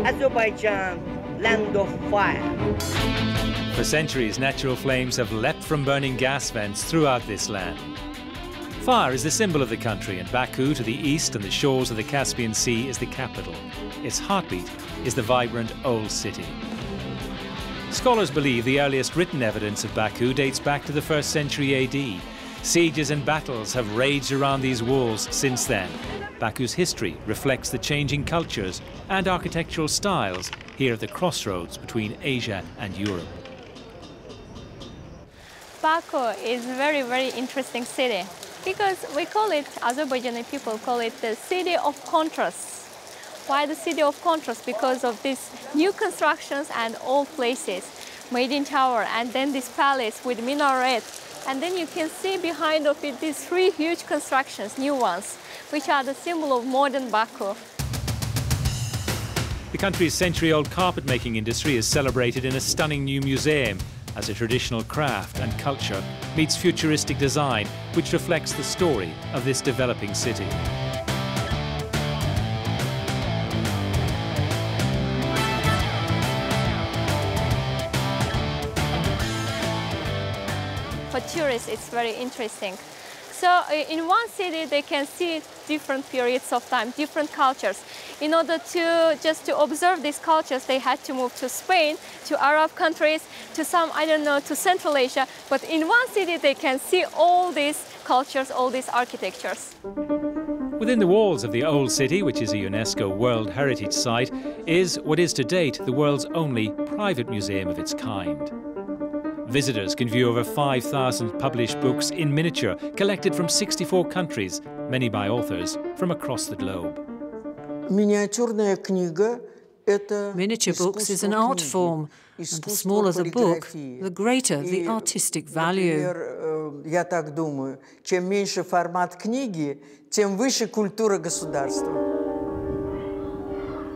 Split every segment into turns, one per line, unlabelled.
Azerbaijan, land of fire.
For centuries, natural flames have leapt from burning gas vents throughout this land. Fire is the symbol of the country, and Baku to the east and the shores of the Caspian Sea is the capital. Its heartbeat is the vibrant old city. Scholars believe the earliest written evidence of Baku dates back to the 1st century AD. Sieges and battles have raged around these walls since then. Baku's history reflects the changing cultures and architectural styles here at the crossroads between Asia and Europe.
Baku is a very, very interesting city because we call it, Azerbaijani people call it the city of contrasts. Why the city of contrast? Because of these new constructions and old places, Maiden Tower, and then this palace with minaret. And then you can see behind of it these 3 huge constructions, new ones, which are the symbol of modern Baku.
The country's century-old carpet-making industry is celebrated in a stunning new museum as a traditional craft and culture meets futuristic design, which reflects the story of this developing city.
For tourists, it's very interesting. So in one city, they can see different periods of time, different cultures. In order to just to observe these cultures, they had to move to Spain, to Arab countries, to some, I don't know, to Central Asia. But in one city, they can see all these cultures, all these architectures.
Within the walls of the Old City, which is a UNESCO World Heritage Site, is what is to date the world's only private museum of its kind. Visitors can view over 5,000 published books in miniature, collected from 64 countries, many by authors from across the globe.
Miniature books is an art form, and the smaller the book, the greater the artistic value.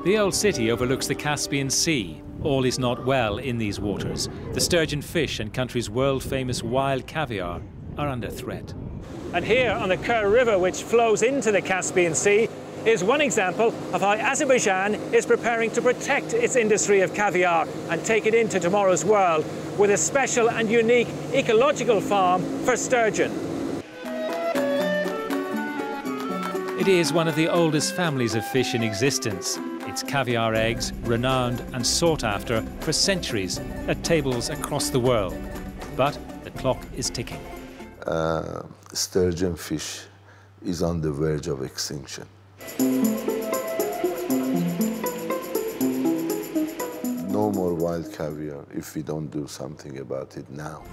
The Old City overlooks the Caspian Sea. All is not well in these waters. The sturgeon fish and country's world-famous wild caviar are under threat. And here on the Kur River, which flows into the Caspian Sea, is one example of how Azerbaijan is preparing to protect its industry of caviar and take it into tomorrow's world with a special and unique ecological farm for sturgeon. It is one of the oldest families of fish in existence. Its caviar eggs, renowned and sought after for centuries at tables across the world. But the clock is ticking.
Sturgeon fish is on the verge of extinction. No more wild caviar if we don't do something about it now.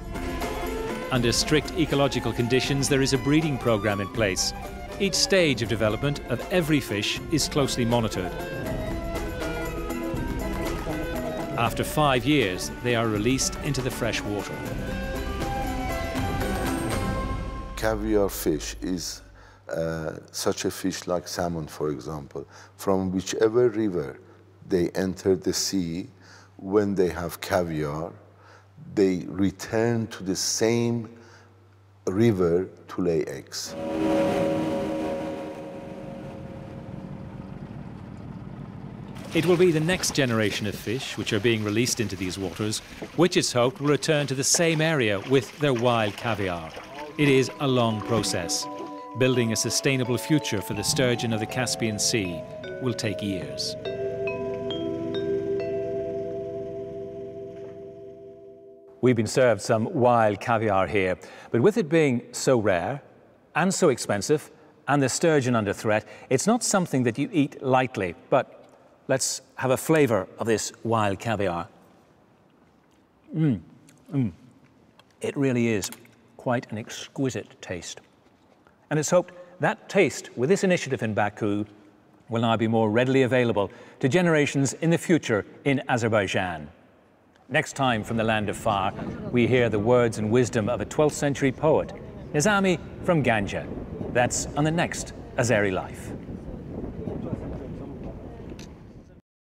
Under strict ecological conditions, there is a breeding program in place. Each stage of development of every fish is closely monitored. After 5 years, they are released into the fresh water.
Caviar fish is such a fish like salmon, for example. From whichever river they enter the sea, when they have caviar, they return to the same river to lay eggs.
It will be the next generation of fish which are being released into these waters, which it's hoped will return to the same area with their wild caviar. It is a long process. Building a sustainable future for the sturgeon of the Caspian Sea will take years. We've been served some wild caviar here, but with it being so rare and so expensive and the sturgeon under threat, it's not something that you eat lightly. But let's have a flavour of this wild caviar. It really is quite an exquisite taste. And it's hoped that taste with this initiative in Baku will now be more readily available to generations in the future in Azerbaijan. Next time from the land of fire, we hear the words and wisdom of a 12th century poet, Nizami from Ganja. That's on the next Azeri Life.